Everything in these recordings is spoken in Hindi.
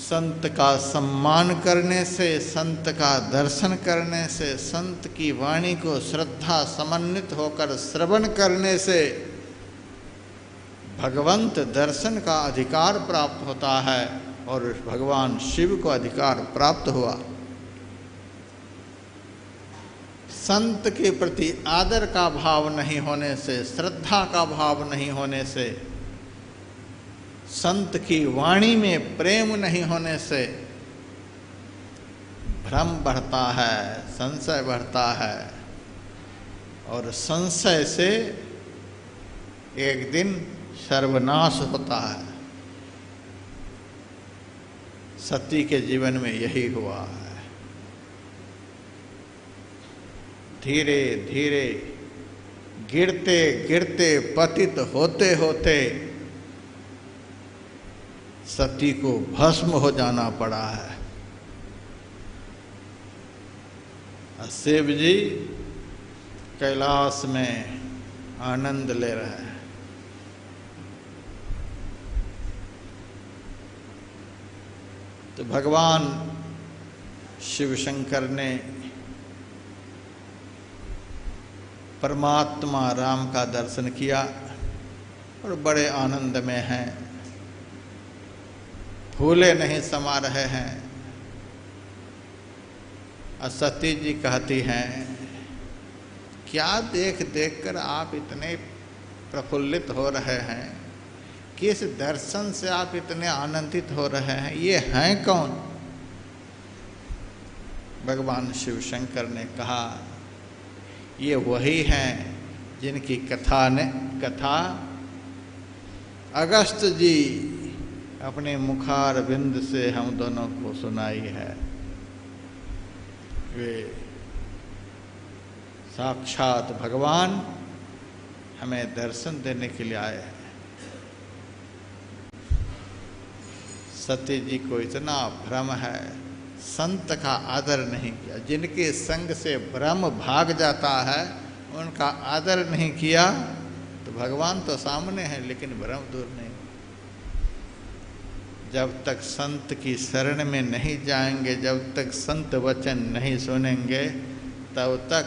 संत का सम्मान करने से, संत का दर्शन करने से, संत की वाणी को श्रद्धा समन्वित होकर श्रवण करने से भगवंत दर्शन का अधिकार प्राप्त होता है और भगवान शिव को अधिकार प्राप्त हुआ। संत के प्रति आदर का भाव नहीं होने से, श्रद्धा का भाव नहीं होने से, संत की वाणी में प्रेम नहीं होने से भ्रम बढ़ता है, संशय बढ़ता है और संशय से एक दिन सर्वनाश होता है। सती के जीवन में यही हुआ है। धीरे धीरे गिरते गिरते पतित होते होते सती को भस्म हो जाना पड़ा है। शिव जी कैलाश में आनंद ले रहे हैं। तो भगवान शिव शंकर ने परमात्मा राम का दर्शन किया और बड़े आनंद में हैं, फूले नहीं समा रहे हैं। और सती जी कहती हैं, क्या देख देख कर आप इतने प्रफुल्लित हो रहे हैं, किस दर्शन से आप इतने आनंदित हो रहे हैं, ये हैं कौन? भगवान शिव शंकर ने कहा, ये वही हैं जिनकी कथा अगस्त जी अपने मुखार बिंद से हम दोनों को सुनाई है। वे साक्षात भगवान हमें दर्शन देने के लिए आए हैं। सती जी को इतना भ्रम है, संत का आदर नहीं किया। जिनके संग से भ्रम भाग जाता है उनका आदर नहीं किया तो भगवान तो सामने है लेकिन भ्रम दूर नहीं। जब तक संत की शरण में नहीं जाएंगे, जब तक संत वचन नहीं सुनेंगे, तब तक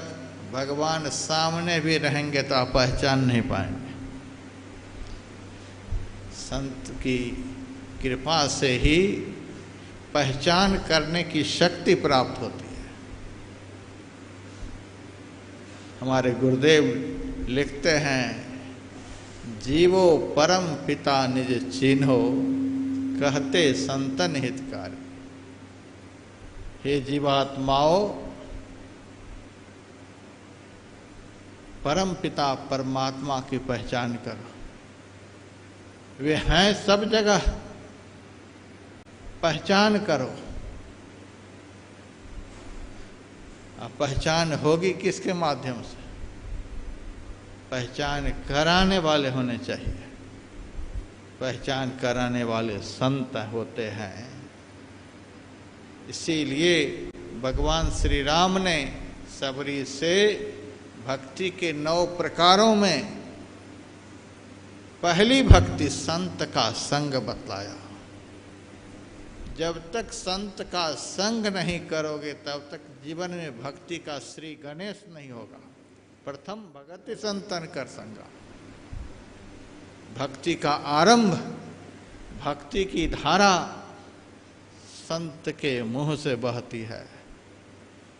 भगवान सामने भी रहेंगे तो आप पहचान नहीं पाएंगे। संत की कृपा से ही पहचान करने की शक्ति प्राप्त होती है। हमारे गुरुदेव लिखते हैं, जीवो परम पिता निज चिन्हो, कहते संतन हितकारी। हे जीवात्माओ, परम पिता परमात्मा की पहचान करो। वे हैं सब जगह, पहचान करो। अब पहचान होगी किसके माध्यम से? पहचान कराने वाले होने चाहिए। पहचान कराने वाले संत होते हैं। इसीलिए भगवान श्री राम ने सबरी से भक्ति के 9 प्रकारों में पहली भक्ति संत का संग बतलाया। जब तक संत का संग नहीं करोगे तब तक जीवन में भक्ति का श्री गणेश नहीं होगा। प्रथम भगति संतन कर संगा। भक्ति का आरंभ, भक्ति की धारा संत के मुंह से बहती है।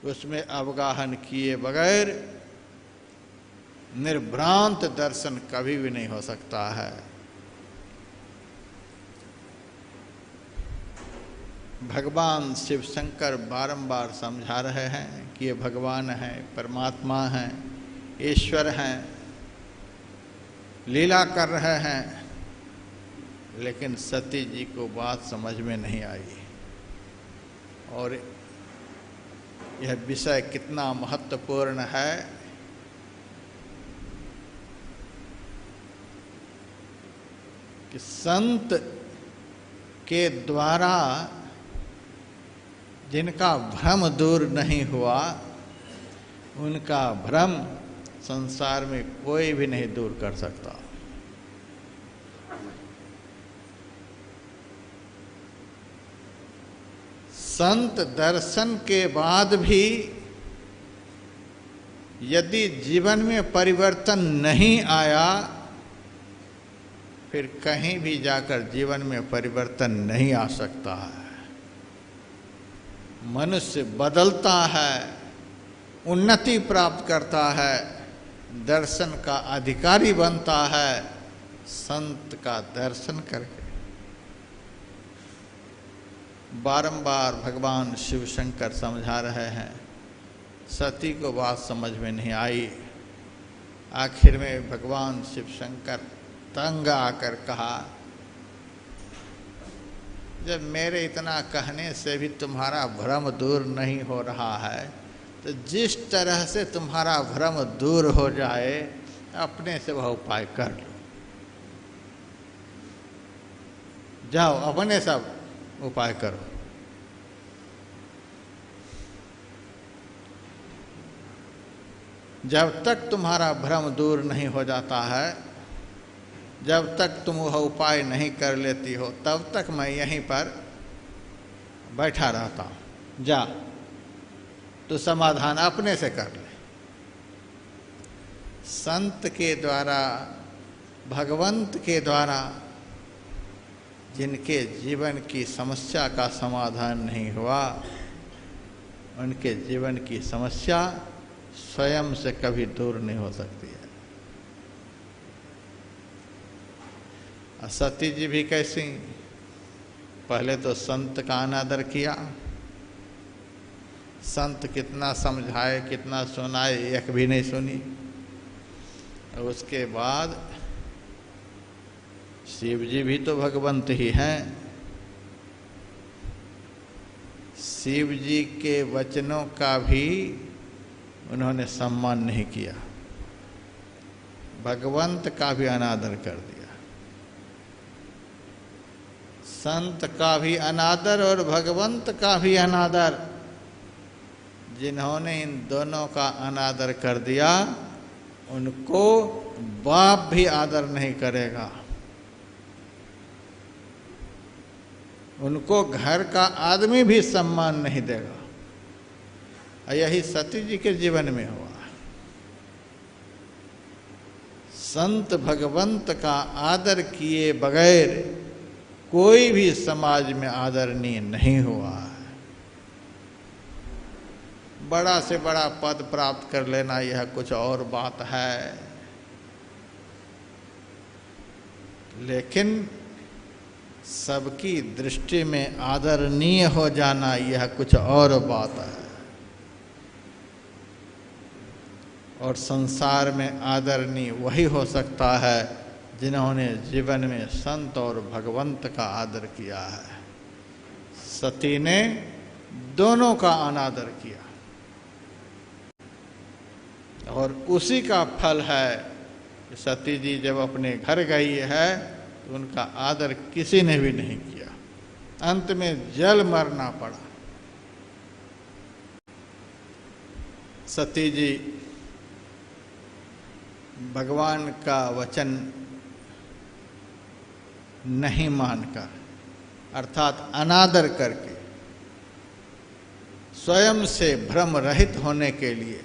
उसमें अवगाहन किए बगैर निर्भ्रांत दर्शन कभी भी नहीं हो सकता है। भगवान शिव शंकर बारंबार समझा रहे हैं कि ये भगवान हैं, परमात्मा हैं, ईश्वर हैं, लीला कर रहे हैं। लेकिन सती जी को बात समझ में नहीं आई और यह विषय कितना महत्वपूर्ण है कि संत के द्वारा जिनका भ्रम दूर नहीं हुआ, उनका भ्रम संसार में कोई भी नहीं दूर कर सकता। संत दर्शन के बाद भी यदि जीवन में परिवर्तन नहीं आया, फिर कहीं भी जाकर जीवन में परिवर्तन नहीं आ सकता है। मनुष्य बदलता है, उन्नति प्राप्त करता है, दर्शन का अधिकारी बनता है संत का दर्शन करके। बारंबार भगवान शिव शंकर समझा रहे हैं, सती को बात समझ में नहीं आई। आखिर में भगवान शिव शंकर तंग आकर कहा, जब मेरे इतना कहने से भी तुम्हारा भ्रम दूर नहीं हो रहा है, तो जिस तरह से तुम्हारा भ्रम दूर हो जाए अपने से वह उपाय कर लो। जाओ अपने सब उपाय करो। जब तक तुम्हारा भ्रम दूर नहीं हो जाता है, जब तक तुम वह उपाय नहीं कर लेती हो, तब तक मैं यहीं पर बैठा रहता हूँ। जा तो समाधान अपने से कर ले। संत के द्वारा, भगवंत के द्वारा जिनके जीवन की समस्या का समाधान नहीं हुआ, उनके जीवन की समस्या स्वयं से कभी दूर नहीं हो सकती है। सती जी भी कैसी, पहले तो संत का अनादर किया, संत कितना समझाए कितना सुनाए एक भी नहीं सुनी। और उसके बाद शिव जी भी तो भगवंत ही हैं, शिव जी के वचनों का भी उन्होंने सम्मान नहीं किया, भगवंत का भी अनादर कर दिया। संत का भी अनादर और भगवंत का भी अनादर। जिन्होंने इन दोनों का अनादर कर दिया, उनको बाप भी आदर नहीं करेगा, उनको घर का आदमी भी सम्मान नहीं देगा। यही सती जी के जीवन में हुआ। संत भगवंत का आदर किए बगैर कोई भी समाज में आदरणीय नहीं हुआ। बड़ा से बड़ा पद प्राप्त कर लेना यह कुछ और बात है, लेकिन सबकी दृष्टि में आदरणीय हो जाना यह कुछ और बात है। और संसार में आदरणीय वही हो सकता है जिन्होंने जीवन में संत और भगवंत का आदर किया है। सती ने दोनों का अनादर किया और उसी का फल है कि सती जी जब अपने घर गई है तो उनका आदर किसी ने भी नहीं किया, अंत में जल मरना पड़ा। सती जी भगवान का वचन नहीं मानकर, अर्थात अनादर करके, स्वयं से भ्रम रहित होने के लिए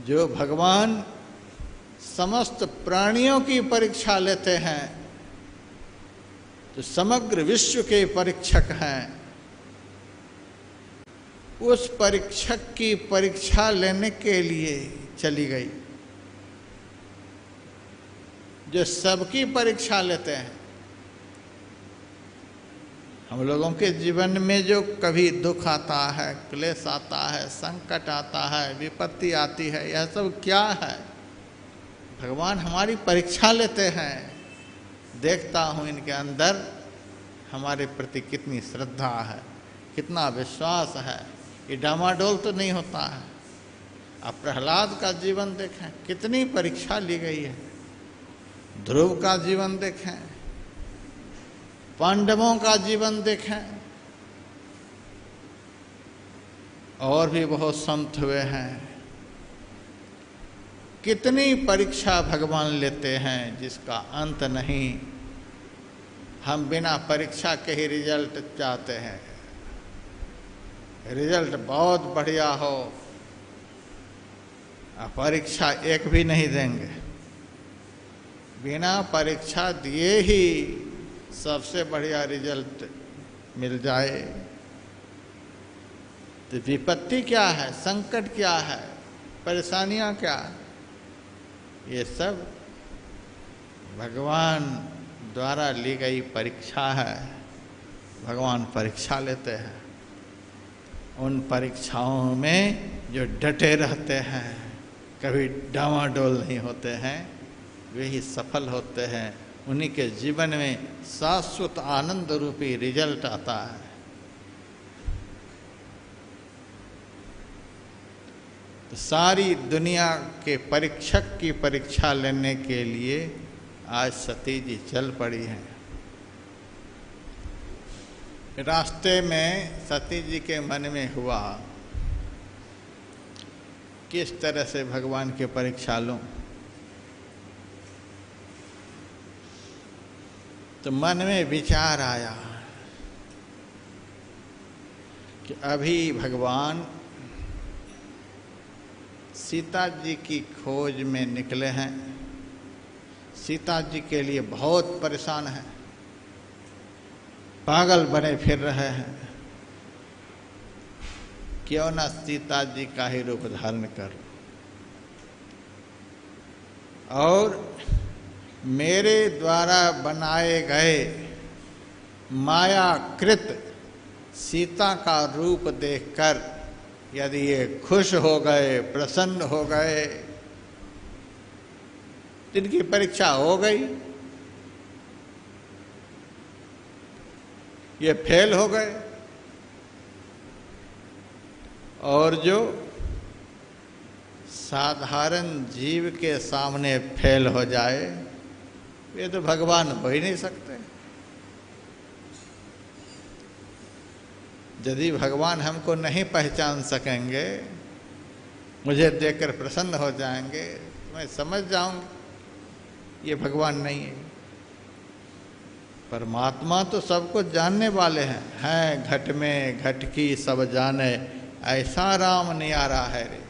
जो भगवान समस्त प्राणियों की परीक्षा लेते हैं, तो समग्र विश्व के परीक्षक हैं, उस परीक्षक की परीक्षा लेने के लिए चली गई, जो सबकी परीक्षा लेते हैं। हम लोगों के जीवन में जो कभी दुख आता है, क्लेश आता है, संकट आता है, विपत्ति आती है, यह सब क्या है? भगवान हमारी परीक्षा लेते हैं। देखता हूँ इनके अंदर हमारे प्रति कितनी श्रद्धा है, कितना विश्वास है। ये डामाडोल तो नहीं होता है। आप प्रहलाद का जीवन देखें, कितनी परीक्षा ली गई है। ध्रुव का जीवन देखें, पांडवों का जीवन देखें, और भी बहुत संत हुए हैं। कितनी परीक्षा भगवान लेते हैं जिसका अंत नहीं। हम बिना परीक्षा के ही रिजल्ट चाहते हैं, रिजल्ट बहुत बढ़िया हो, परीक्षा एक भी नहीं देंगे। बिना परीक्षा दिए ही सबसे बढ़िया रिजल्ट मिल जाए। तो विपत्ति क्या है, संकट क्या है, परेशानियां क्या है, ये सब भगवान द्वारा ली गई परीक्षा है। भगवान परीक्षा लेते हैं। उन परीक्षाओं में जो डटे रहते हैं, कभी डामाडोल नहीं होते हैं, वे ही सफल होते हैं। उन्हीं के जीवन में शाश्वत आनंद रूपी रिजल्ट आता है। तो सारी दुनिया के परीक्षक की परीक्षा लेने के लिए आज सती जी चल पड़ी हैं। रास्ते में सती जी के मन में हुआ किस तरह से भगवान की परीक्षा लूं। तो मन में विचार आया कि अभी भगवान सीता जी की खोज में निकले हैं, सीता जी के लिए बहुत परेशान हैं, पागल बने फिर रहे हैं। क्यों ना सीता जी का ही रूप धारण कर और मेरे द्वारा बनाए गए मायाकृत सीता का रूप देखकर यदि ये खुश हो गए, प्रसन्न हो गए, जिनकी परीक्षा हो गई, ये फेल हो गए, और जो साधारण जीव के सामने फेल हो जाए, वे तो भगवान हो ही नहीं सकते। यदि भगवान हमको नहीं पहचान सकेंगे, मुझे देखकर प्रसन्न हो जाएंगे, तो मैं समझ जाऊंगी ये भगवान नहीं है। परमात्मा तो सबको जानने वाले हैं घट में घट की सब जाने, ऐसा राम नियारा है रे।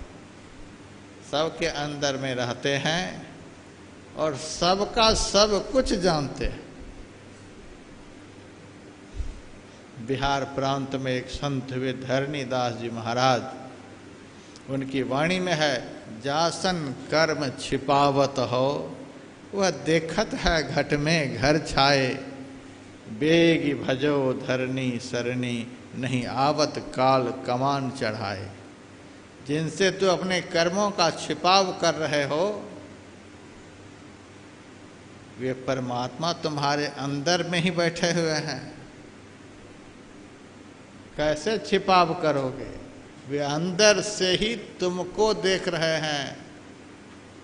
सबके अंदर में रहते हैं और सबका सब कुछ जानते हैं। बिहार प्रांत में एक संत हुए धरणीदास जी महाराज, उनकी वाणी में है, जासन कर्म छिपावत हो, वह देखत है घट में घर छाए, बेगी भजो धरनी सरनी, नहीं आवत काल कमान चढ़ाए। जिनसे तू अपने कर्मों का छिपाव कर रहे हो, वे परमात्मा तुम्हारे अंदर में ही बैठे हुए हैं। कैसे छिपाव करोगे? वे अंदर से ही तुमको देख रहे हैं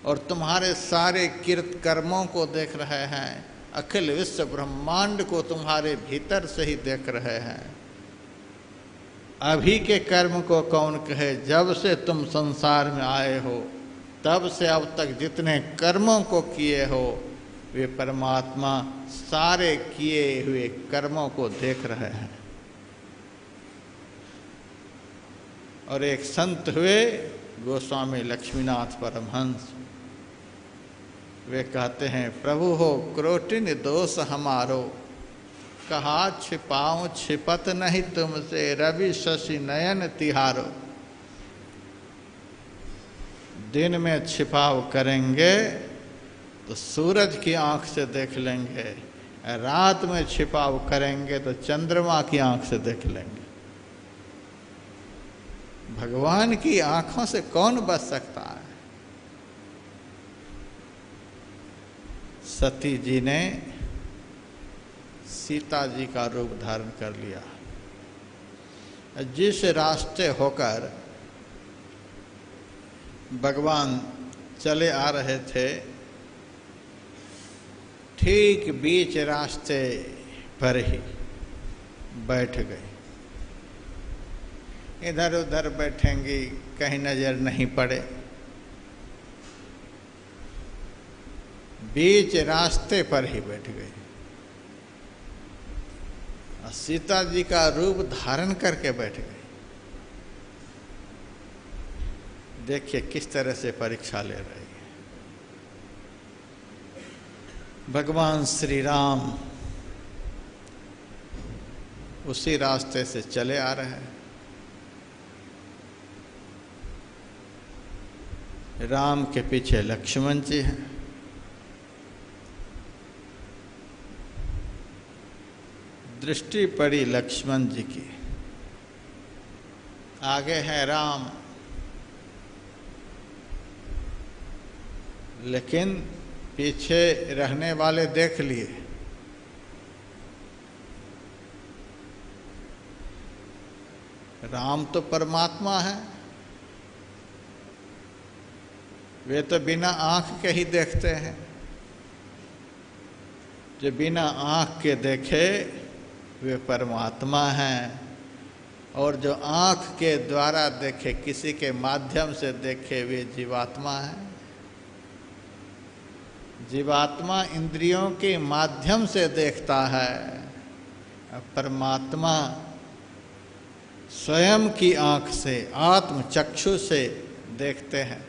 और तुम्हारे सारे कृत कर्मों को देख रहे हैं। अखिल विश्व ब्रह्मांड को तुम्हारे भीतर से ही देख रहे हैं। अभी के कर्म को कौन कहे? जब से तुम संसार में आए हो तब से अब तक जितने कर्मों को किए हो, वे परमात्मा सारे किए हुए कर्मों को देख रहे हैं। और एक संत हुए गोस्वामी लक्ष्मीनाथ परमहंस, वे कहते हैं, प्रभु हो क्रोटिन दोष हमारो, कहा छिपाऊं छिपत नहीं तुमसे, रवि शशि नयन तिहारो। दिन में छिपाव करेंगे तो सूरज की आंख से देख लेंगे, रात में छिपाव करेंगे तो चंद्रमा की आंख से देख लेंगे। भगवान की आंखों से कौन बच सकता है? सती जी ने सीता जी का रूप धारण कर लिया। जिस रास्ते होकर भगवान चले आ रहे थे, ठीक बीच रास्ते पर ही बैठ गए। इधर उधर बैठेंगी, कहीं नजर नहीं पड़े। बीच रास्ते पर ही बैठ गए। सीता जी का रूप धारण करके बैठ गई। देखिए किस तरह से परीक्षा ले रही है। भगवान श्री राम उसी रास्ते से चले आ रहे हैं। राम के पीछे लक्ष्मण जी हैं। दृष्टि पड़ी लक्ष्मण जी की, आगे है राम, लेकिन पीछे रहने वाले देख लिए। राम तो परमात्मा है, वे तो बिना आंख के ही देखते हैं। जो बिना आंख के देखे वे परमात्मा हैं, और जो आंख के द्वारा देखे, किसी के माध्यम से देखे, वे जीवात्मा हैं। जीवात्मा इंद्रियों के माध्यम से देखता है, परमात्मा स्वयं की आंख से, आत्म चक्षु से देखते हैं।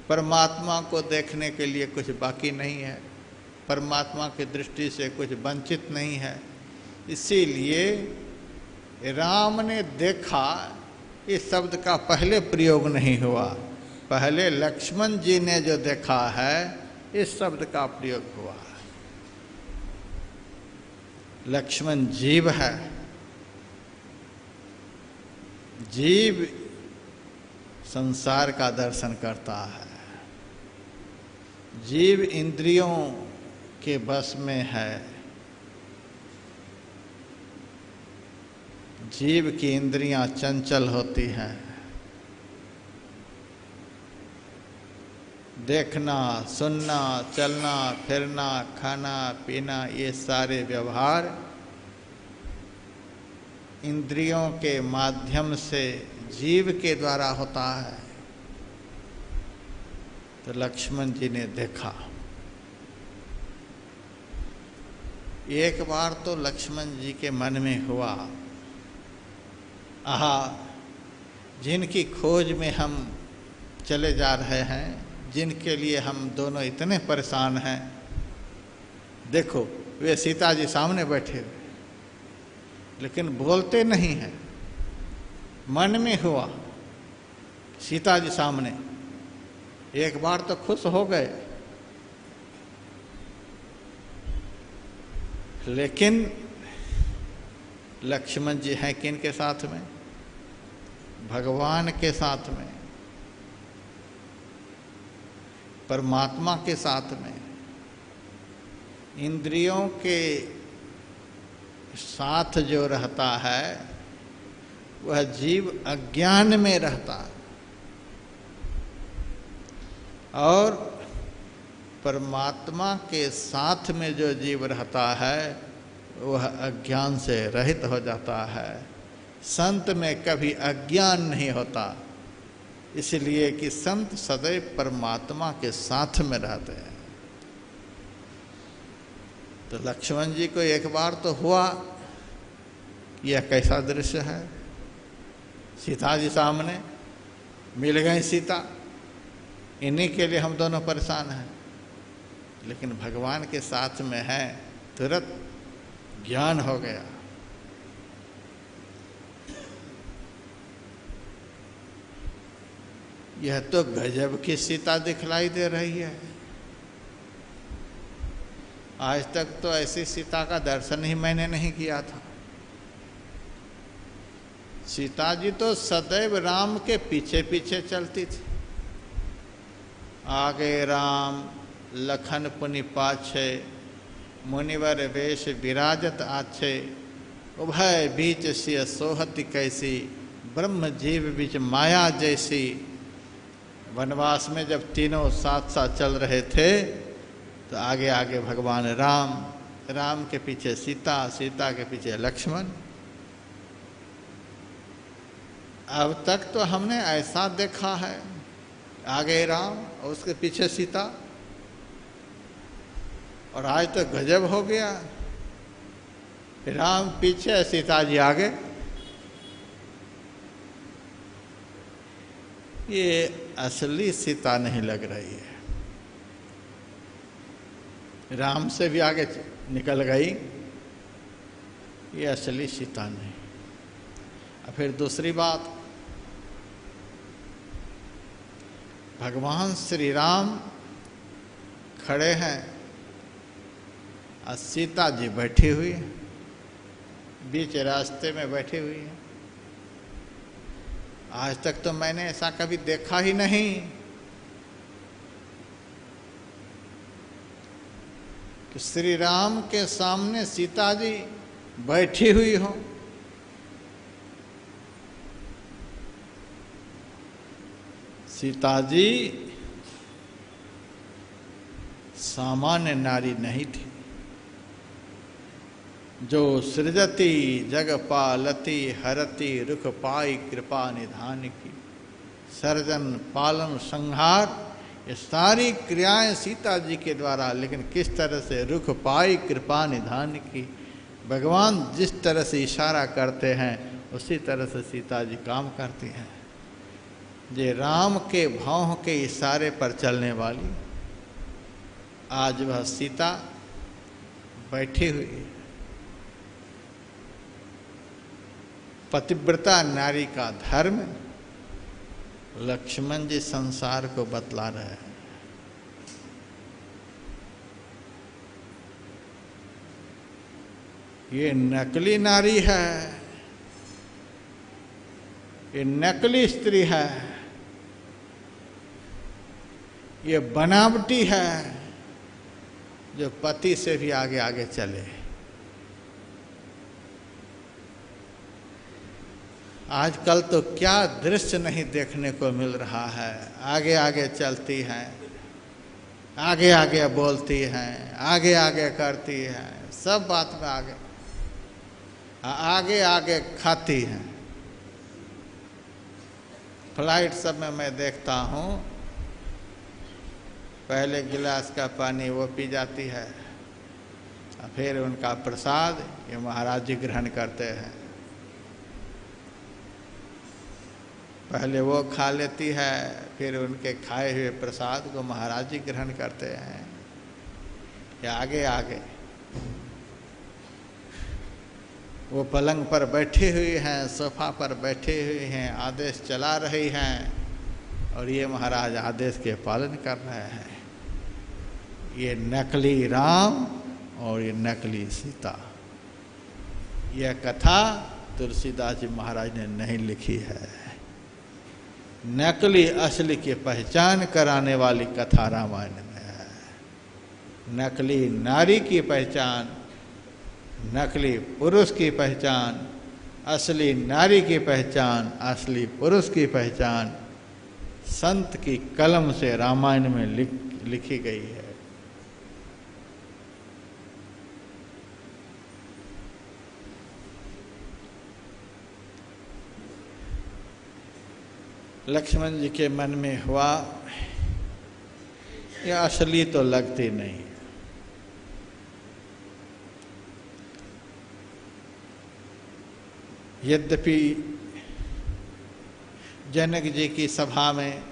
परमात्मा को देखने के लिए कुछ बाकी नहीं है, परमात्मा की दृष्टि से कुछ वंचित नहीं है। इसीलिए राम ने देखा, इस शब्द का पहले प्रयोग नहीं हुआ, पहले लक्ष्मण जी ने जो देखा है इस शब्द का प्रयोग हुआ। लक्ष्मण जीव है, जीव संसार का दर्शन करता है, जीव इंद्रियों के बस में है। जीव की इंद्रियां चंचल होती हैं। देखना, सुनना, चलना फिरना, खाना पीना, ये सारे व्यवहार इंद्रियों के माध्यम से जीव के द्वारा होता है। तो लक्ष्मण जी ने देखा। एक बार तो लक्ष्मण जी के मन में हुआ, आहा, जिनकी खोज में हम चले जा रहे हैं, जिनके लिए हम दोनों इतने परेशान हैं, देखो वे सीता जी सामने बैठे हुए, लेकिन बोलते नहीं हैं। मन में हुआ सीता जी सामने, एक बार तो खुश हो गए, लेकिन लक्ष्मण जी हैं किन के साथ में? भगवान के साथ में, परमात्मा के साथ में। इंद्रियों के साथ जो रहता है वह जीव अज्ञान में रहता है, और परमात्मा के साथ में जो जीव रहता है वह अज्ञान से रहित हो जाता है। संत में कभी अज्ञान नहीं होता, इसलिए कि संत सदैव परमात्मा के साथ में रहते हैं। तो लक्ष्मण जी को एक बार तो हुआ, यह कैसा दृश्य है। सीता जी सामने, मिल गई सीता, इन्हीं के लिए हम दोनों परेशान हैं, लेकिन भगवान के साथ में है, तुरंत ज्ञान हो गया। यह तो गजब की सीता दिखलाई दे रही है। आज तक तो ऐसी सीता का दर्शन ही मैंने नहीं किया था। सीता जी तो सदैव राम के पीछे पीछे चलती थी। आगे राम लखन पुनि पाछे, मुनिवर वेश विराजत आछे, उभय बीच सिय सोहति कैसी, ब्रह्म जीव बीच माया जैसी। वनवास में जब तीनों साथ साथ चल रहे थे तो आगे आगे भगवान राम, राम के पीछे सीता, सीता के पीछे लक्ष्मण। अब तक तो हमने ऐसा देखा है, आगे राम और उसके पीछे सीता। और आज तो गजब हो गया, राम पीछे सीता जी आगे। ये असली सीता नहीं लग रही है, राम से भी आगे निकल गई, ये असली सीता नहीं। और फिर दूसरी बात, भगवान श्री राम खड़े हैं और सीता जी बैठी हुई है, बीच रास्ते में बैठी हुई है। आज तक तो मैंने ऐसा कभी देखा ही नहीं कि श्री राम के सामने सीता जी बैठी हुई हो। सीता जी सामान्य नारी नहीं थी, जो सृजति जग पालती हरति रुख पाई कृपा निधान की। सर्जन पालन संहार ये सारी क्रियाएं सीता जी के द्वारा, लेकिन किस तरह से रुख पाई कृपा निधान की। भगवान जिस तरह से इशारा करते हैं उसी तरह से सीता जी काम करती हैं। ये राम के भाव के इशारे पर चलने वाली आज वह सीता बैठी हुई है। पतिव्रता नारी का धर्म लक्ष्मण जी संसार को बतला रहे हैं। ये नकली नारी है, ये नकली स्त्री है, ये बनावटी है, जो पति से भी आगे आगे चले। आजकल तो क्या दृश्य नहीं देखने को मिल रहा है। आगे आगे चलती हैं, आगे आगे बोलती हैं, आगे आगे करती हैं, सब बात में आगे आगे आगे खाती हैं। फ्लाइट सब में मैं देखता हूँ, पहले गिलास का पानी वो पी जाती है, फिर उनका प्रसाद ये महाराज जी ग्रहण करते हैं। पहले वो खा लेती है, फिर उनके खाए हुए प्रसाद को महाराज जी ग्रहण करते हैं। या आगे आगे वो पलंग पर बैठी हुई हैं, सोफा पर बैठी हुई हैं, आदेश चला रही हैं, और ये महाराज आदेश के पालन कर रहे हैं। ये नकली राम और ये नकली सीता। यह कथा तुलसीदास जी महाराज ने नहीं लिखी है। नकली असली की पहचान कराने वाली कथा रामायण में है। नकली नारी की पहचान, नकली पुरुष की पहचान, असली नारी की पहचान, असली पुरुष की पहचान संत की कलम से रामायण में लिखी गई है। लक्ष्मण जी के मन में हुआ, यह असली तो लगती नहीं। यद्यपि जनक जी की सभा में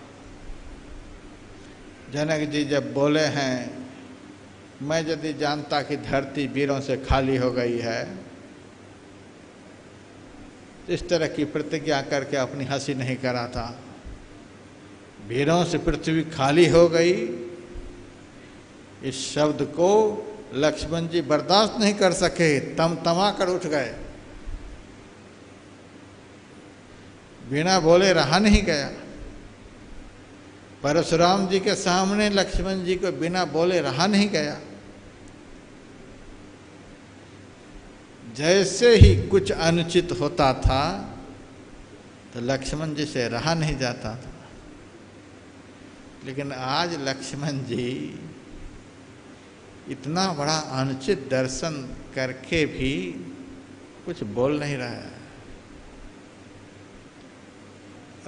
जनक जी जब बोले हैं, मैं यदि जानता कि धरती वीरों से खाली हो गई है, इस तरह की प्रतिज्ञा करके अपनी हंसी नहीं करा था। वीरों से पृथ्वी खाली हो गई, इस शब्द को लक्ष्मण जी बर्दाश्त नहीं कर सके, तमा कर उठ गए। बिना बोले रहा नहीं गया। परशुराम जी के सामने लक्ष्मण जी को बिना बोले रहा नहीं गया। जैसे ही कुछ अनुचित होता था तो लक्ष्मण जी से रहा नहीं जाता था। लेकिन आज लक्ष्मण जी इतना बड़ा अनुचित दर्शन करके भी कुछ बोल नहीं रहा है,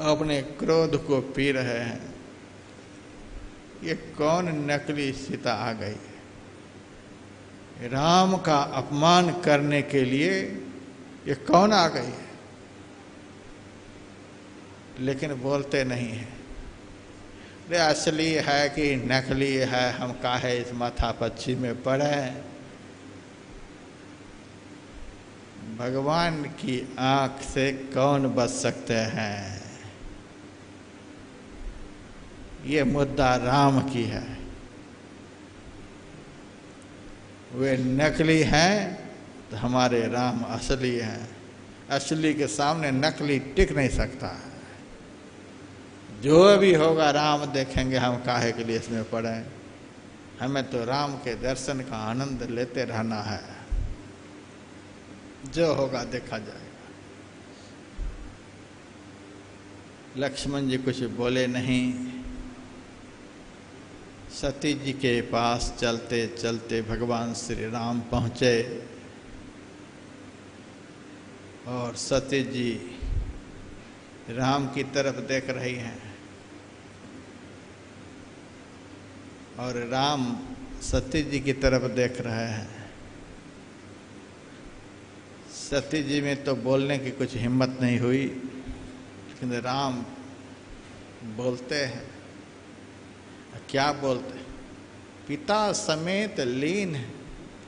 अपने क्रोध को पी रहे हैं। ये कौन नकली सीता आ गई? राम का अपमान करने के लिए ये कौन आ गई है, लेकिन बोलते नहीं है। रे असली है कि नकली है, हम काहे इस माथापच्ची में पड़े। भगवान की आंख से कौन बच सकते हैं, ये मुद्दा राम की है। वे नकली हैं तो हमारे राम असली हैं। असली के सामने नकली टिक नहीं सकता। जो भी होगा राम देखेंगे, हम काहे के लिए इसमें पड़े। हमें तो राम के दर्शन का आनंद लेते रहना है, जो होगा देखा जाएगा। लक्ष्मण जी कुछ बोले नहीं। सती जी के पास चलते चलते भगवान श्री राम पहुँचे और सती जी राम की तरफ देख रही हैं और राम सती जी की तरफ देख रहे हैं। सती जी में तो बोलने की कुछ हिम्मत नहीं हुई, लेकिन राम बोलते हैं। क्या बोलते? पिता समेत लीन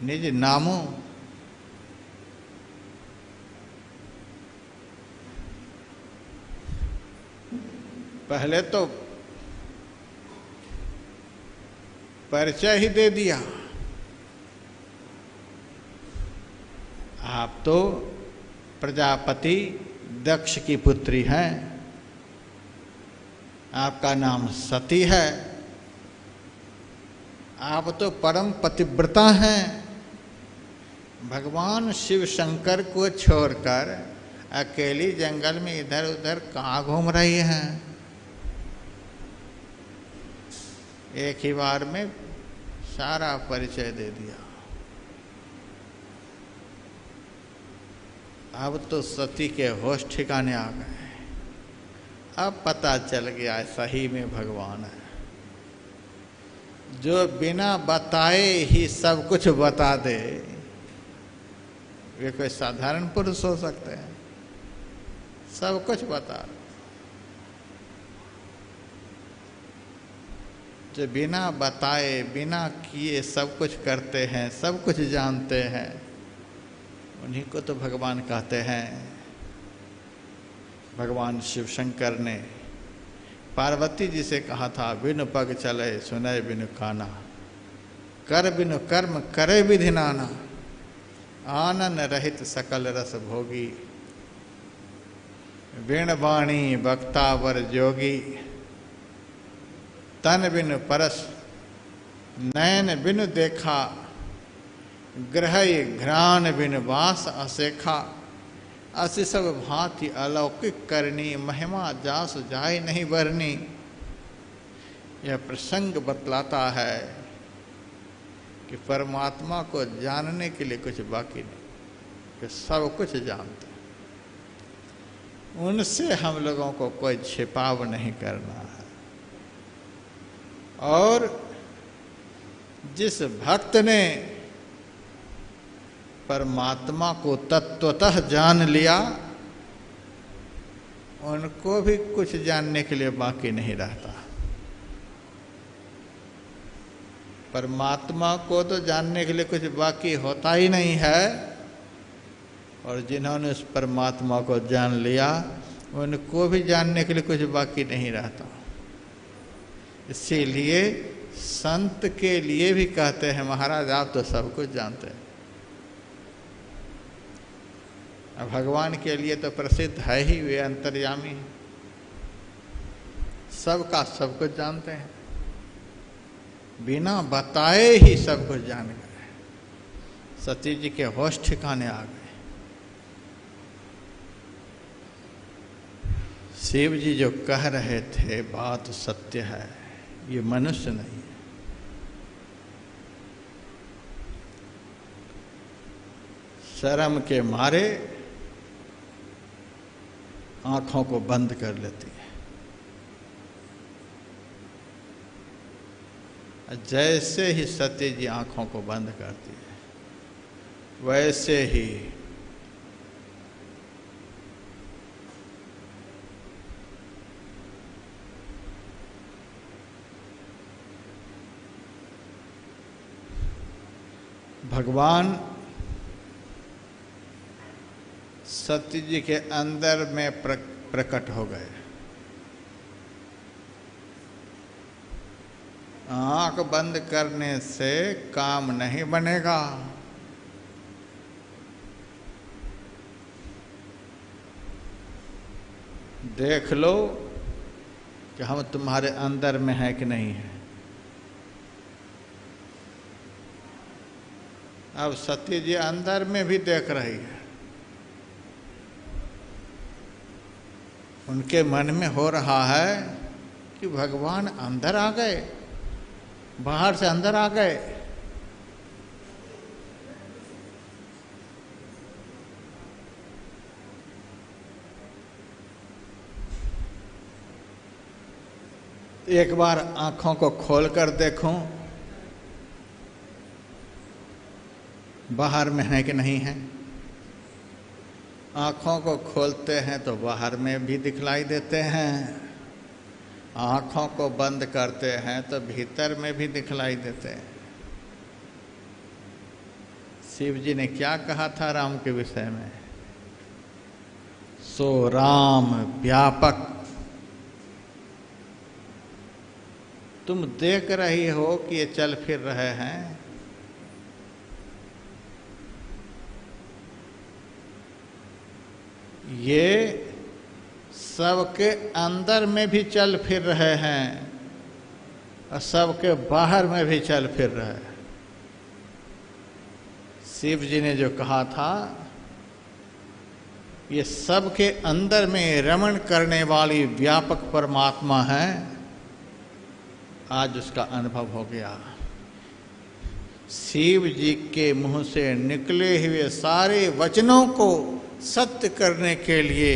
निज नामों। पहले तो परिचय ही दे दिया, आप तो प्रजापति दक्ष की पुत्री हैं, आपका नाम सती है, आप तो परम पतिव्रता हैं। भगवान शिव शंकर को छोड़कर अकेली जंगल में इधर उधर कहाँ घूम रही हैं। एक ही बार में सारा परिचय दे दिया। अब तो सती के होश ठिकाने आ गए। अब पता चल गया सही में भगवान है, जो बिना बताए ही सब कुछ बता दे। वे कोई साधारण पुरुष हो सकते हैं? सब कुछ बता। जो बिना बताए बिना किए सब कुछ करते हैं, सब कुछ जानते हैं, उन्हीं को तो भगवान कहते हैं। भगवान शिव शंकर ने पार्वती जी से कहा था, बिनु पग चले सुनय बिनु काना, कर बिनु कर्म करे विधि नाना, आनन रहित सकल रस भोगी, बिन वाणी वक्ता वर जोगी, तन बिनु परस नयन बिनु देखा, ग्रह घ्राण बिनु वास असेखा, असी सब भांति अलौकिक करनी, महिमा जास जाय नहीं बरनी। यह प्रसंग बतलाता है कि परमात्मा को जानने के लिए कुछ बाकी नहीं, कि सब कुछ जानते हैं। उनसे हम लोगों को कोई छिपाव नहीं करना है। और जिस भक्त ने परमात्मा को तत्वतः जान लिया, उनको भी कुछ जानने के लिए बाकी नहीं रहता। परमात्मा को तो जानने के लिए कुछ बाकी होता ही नहीं है, और जिन्होंने उस परमात्मा को जान लिया, उनको भी जानने के लिए कुछ बाकी नहीं रहता। इसीलिए संत के लिए भी कहते हैं, महाराज आप तो सब कुछ जानते हैं। अब भगवान के लिए तो प्रसिद्ध है ही, वे अंतर्यामी हैं, सबका सब कुछ जानते हैं, बिना बताए ही सब कुछ जान गए। सती जी के होश ठिकाने आ गए। शिव जी जो कह रहे थे बात सत्य है, ये मनुष्य नहीं है। शर्म के मारे आंखों को बंद कर लेती है। जैसे ही सती जी आंखों को बंद करती है, वैसे ही भगवान सत्य जी के अंदर में प्रकट हो गए। आंख बंद करने से काम नहीं बनेगा। देख लो कि हम तुम्हारे अंदर में है कि नहीं है। अब सती जी अंदर में भी देख रही है। उनके मन में हो रहा है कि भगवान अंदर आ गए, बाहर से अंदर आ गए। एक बार आंखों को खोलकर देखूं बाहर में है कि नहीं है। आंखों को खोलते हैं तो बाहर में भी दिखलाई देते हैं, आंखों को बंद करते हैं तो भीतर में भी दिखलाई देते हैं। शिव जी ने क्या कहा था राम के विषय में? सो राम व्यापक। तुम देख रही हो कि ये चल फिर रहे हैं, ये सबके अंदर में भी चल फिर रहे हैं और सबके बाहर में भी चल फिर रहे हैं। शिव जी ने जो कहा था ये सबके अंदर में रमण करने वाली व्यापक परमात्मा है, आज उसका अनुभव हो गया। शिव जी के मुंह से निकले हुए सारे वचनों को सत्य करने के लिए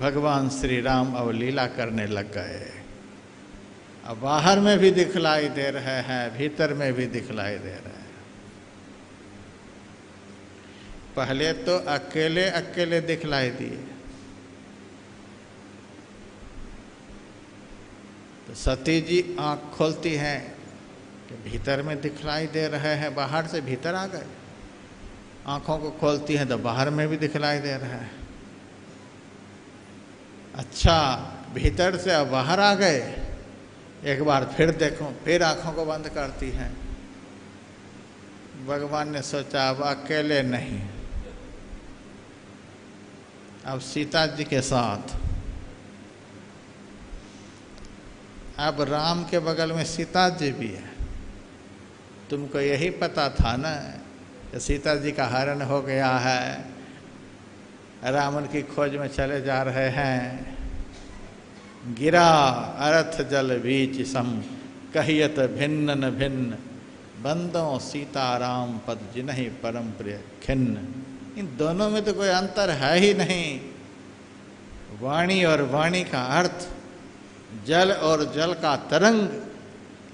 भगवान श्री राम अब लीला करने लग गए। अब बाहर में भी दिखलाई दे रहे हैं, भीतर में भी दिखलाई दे रहे हैं। पहले तो अकेले अकेले दिखलाई दिए, तो सती जी आंख खोलती हैं कि भीतर में दिखलाई दे रहे हैं, बाहर से भीतर आ गए। आंखों को खोलती हैं तो बाहर में भी दिखलाई दे रहा है। अच्छा, भीतर से अब बाहर आ गए, एक बार फिर देखो, फिर आंखों को बंद करती हैं। भगवान ने सोचा अब अकेले नहीं, अब सीता जी के साथ। अब राम के बगल में सीता जी भी है। तुमको यही पता था ना कि सीता जी का हरण हो गया है, रावण की खोज में चले जा रहे हैं। गिरा अर्थ जल बीच सम, कहियत भिन्न न भिन्न, बंदों सीता राम पद जिन्हि परम प्रिय खिन्न। इन दोनों में तो कोई अंतर है ही नहीं। वाणी और वाणी का अर्थ, जल और जल का तरंग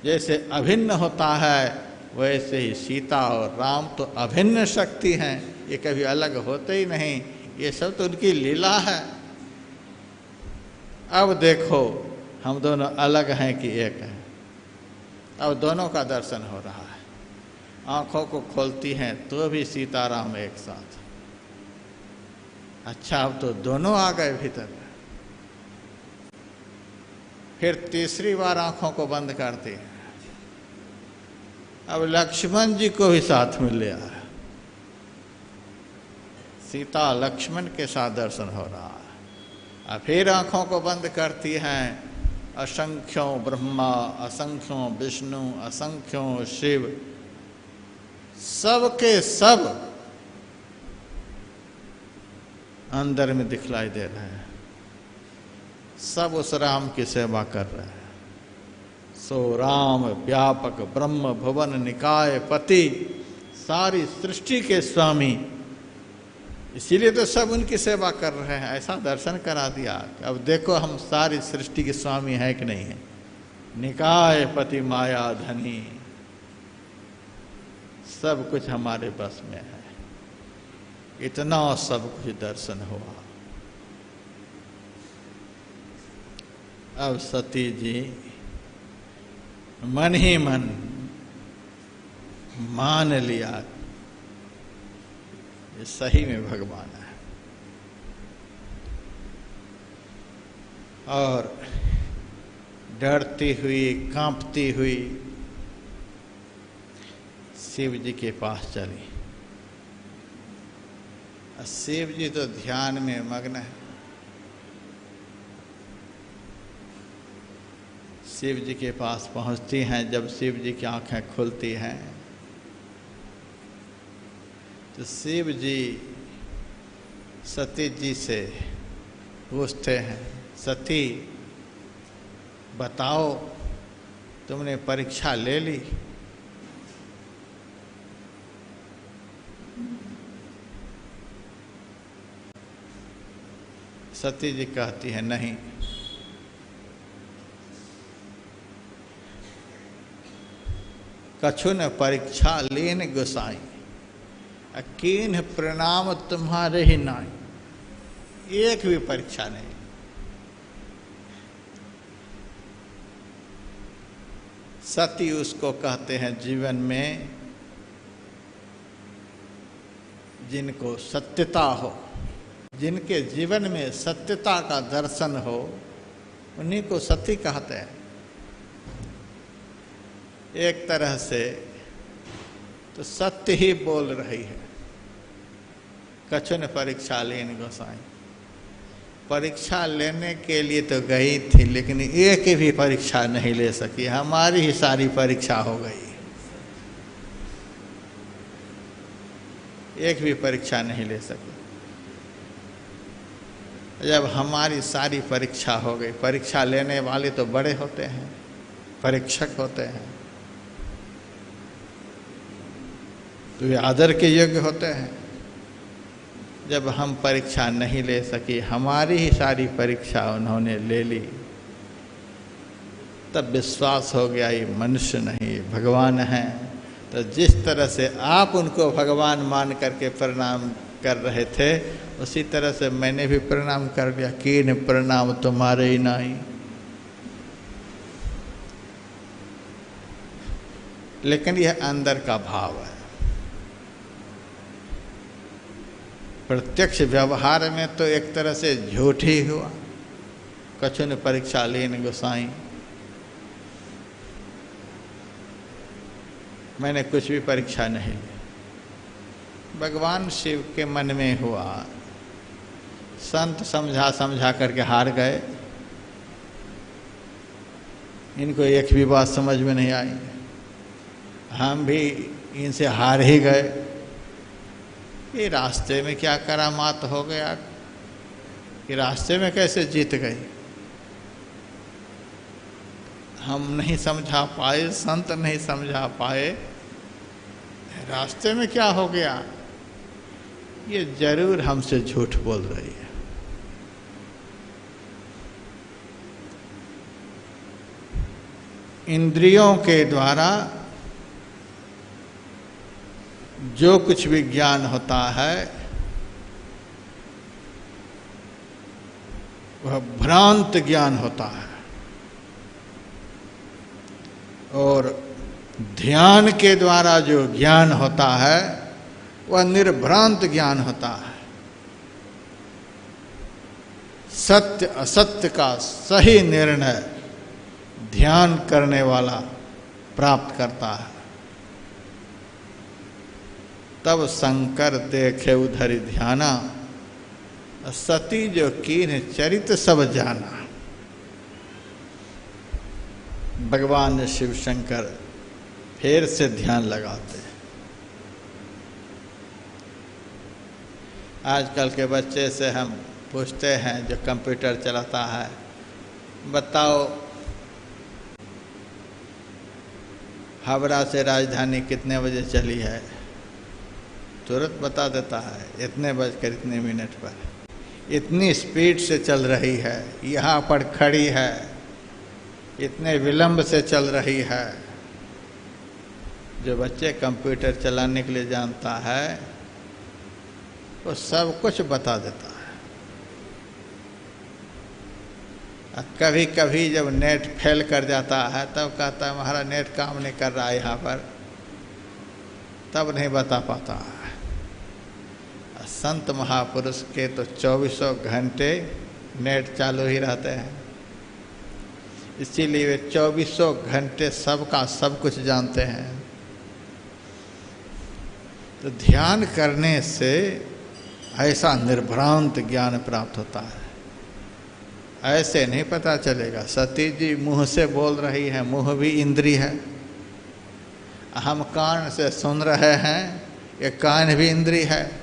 जैसे अभिन्न होता है, वैसे ही सीता और राम तो अभिन्न शक्ति हैं, ये कभी अलग होते ही नहीं। ये सब तो उनकी लीला है। अब देखो हम दोनों अलग हैं कि एक हैं। अब दोनों का दर्शन हो रहा है। आंखों को खोलती हैं तो भी सीताराम एक साथ। अच्छा, अब तो दोनों आ गए भीतर। फिर तीसरी बार आंखों को बंद करती हैं। अब लक्ष्मण जी को भी साथ में ले आया। सीता लक्ष्मण के साथ दर्शन हो रहा है। अब फिर आंखों को बंद करती हैं। असंख्यों ब्रह्मा, असंख्यों विष्णु, असंख्यों शिव, सब के सब अंदर में दिखलाई दे रहे हैं। सब उस राम की सेवा कर रहे हैं। सो राम व्यापक ब्रह्म भुवन निकाय पति, सारी सृष्टि के स्वामी, इसीलिए तो सब उनकी सेवा कर रहे हैं। ऐसा दर्शन करा दिया। अब देखो हम सारी सृष्टि के स्वामी हैं कि नहीं है। निकाय पति माया धनी, सब कुछ हमारे बस में है। इतना सब कुछ दर्शन हुआ। अब सती जी मन ही मन मान लिया ये सही में भगवान है, और डरती हुई कांपती हुई शिव जी के पास चली। शिव जी तो ध्यान में मग्न है। शिव जी के पास पहुंचती हैं। जब शिव जी की आंखें खुलती हैं तो शिव जी सती जी से पूछते हैं, सती बताओ तुमने परीक्षा ले ली? सती जी कहती है नहीं। कछु न परीक्षा लेन गोसाई, अकीन प्रणाम तुम्हारे ही नाई। एक भी परीक्षा नहीं। सती उसको कहते हैं जीवन में जिनको सत्यता हो, जिनके जीवन में सत्यता का दर्शन हो, उन्हीं को सती कहते हैं। एक तरह से तो सत्य ही बोल रही है। कछु न परीक्षा लेन गोसाई, परीक्षा लेने के लिए तो गई थी, लेकिन एक भी परीक्षा नहीं ले सकी। हमारी ही सारी परीक्षा हो गई, एक भी परीक्षा नहीं ले सकी। जब हमारी सारी परीक्षा हो गई, परीक्षा लेने वाले तो बड़े होते हैं, परीक्षक होते हैं, तो वे आदर के योग्य होते हैं। जब हम परीक्षा नहीं ले सकी, हमारी ही सारी परीक्षा उन्होंने ले ली, तब विश्वास हो गया ये मनुष्य नहीं भगवान हैं। तो जिस तरह से आप उनको भगवान मान करके प्रणाम कर रहे थे, उसी तरह से मैंने भी प्रणाम कर लिया। कीन प्रणाम तुम्हारे ही नाई। लेकिन यह अंदर का भाव है। प्रत्यक्ष व्यवहार में तो एक तरह से झूठ ही हुआ। कछु न परीक्षा लेन गोसाई, मैंने कुछ भी परीक्षा नहीं ली। भगवान शिव के मन में हुआ, संत समझा समझा करके हार गए। इनको एक भी बात समझ में नहीं आई, हम भी इनसे हार ही गए। ये रास्ते में क्या करामात हो गया कि रास्ते में कैसे जीत गई? हम नहीं समझा पाए, संत नहीं समझा पाए, रास्ते में क्या हो गया? ये जरूर हमसे झूठ बोल रही है। इंद्रियों के द्वारा जो कुछ भी ज्ञान होता है वह भ्रांत ज्ञान होता है, और ध्यान के द्वारा जो ज्ञान होता है वह निर्भ्रांत ज्ञान होता है। सत्य असत्य का सही निर्णय ध्यान करने वाला प्राप्त करता है। तब शंकर देखे उधर ध्याना, सती जो कीन चरित सब जाना। भगवान शिव शंकर फिर से ध्यान लगाते। आजकल के बच्चे से हम पूछते हैं जो कंप्यूटर चलाता है, बताओ हावड़ा से राजधानी कितने बजे चली है? तुरंत बता देता है, इतने बजकर इतने मिनट पर, इतनी स्पीड से चल रही है, यहाँ पर खड़ी है, इतने विलंब से चल रही है। जो बच्चे कंप्यूटर चलाने के लिए जानता है वो सब कुछ बता देता है। कभी कभी जब नेट फेल कर जाता है तब कहता है हमारा नेट काम नहीं कर रहा है यहाँ पर, तब नहीं बता पाता है। संत महापुरुष के तो 24 घंटे नेट चालू ही रहते हैं, इसीलिए वे 24 घंटे सबका सब कुछ जानते हैं। तो ध्यान करने से ऐसा निर्भ्रांत ज्ञान प्राप्त होता है। ऐसे नहीं पता चलेगा। सती जी मुंह से बोल रही है, मुंह भी इंद्रिय है। हम कान से सुन रहे हैं, ये कान भी इंद्रिय है।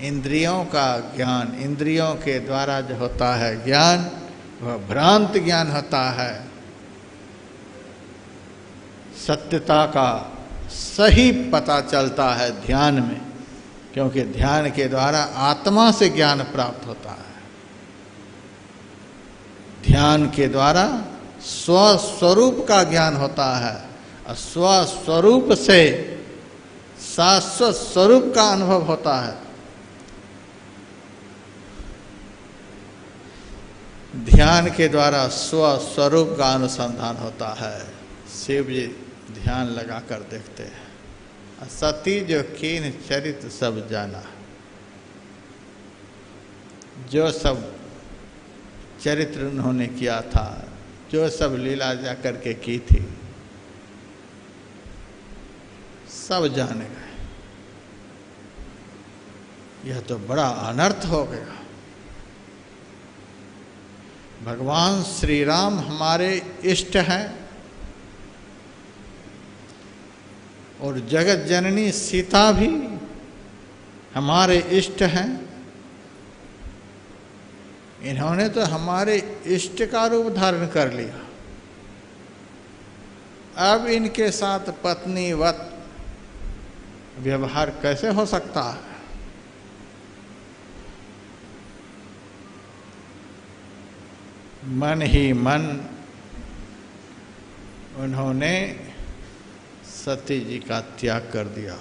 इंद्रियों का ज्ञान, इंद्रियों के द्वारा जो होता है ज्ञान, वह भ्रांत ज्ञान होता है। सत्यता का सही पता चलता है ध्यान में, क्योंकि ध्यान के द्वारा आत्मा से ज्ञान प्राप्त होता है। ध्यान के द्वारा स्वस्वरूप का ज्ञान होता है और स्वस्वरूप से शाश्वत स्वरूप का अनुभव होता है। ध्यान के द्वारा स्वस्वरूप का अनुसंधान होता है। शिव जी ध्यान लगाकर देखते हैं। सती जो कीन चरित्र सब जाना, जो सब चरित्र उन्होंने किया था, जो सब लीला जा करके की थी, सब जान गए। यह तो बड़ा अनर्थ हो गया। भगवान श्री राम हमारे इष्ट हैं और जगत जननी सीता भी हमारे इष्ट हैं। इन्होंने तो हमारे इष्ट का रूप धारण कर लिया। अब इनके साथ पत्नीवत व्यवहार कैसे हो सकता है? मन ही मन उन्होंने सती जी का त्याग कर दिया।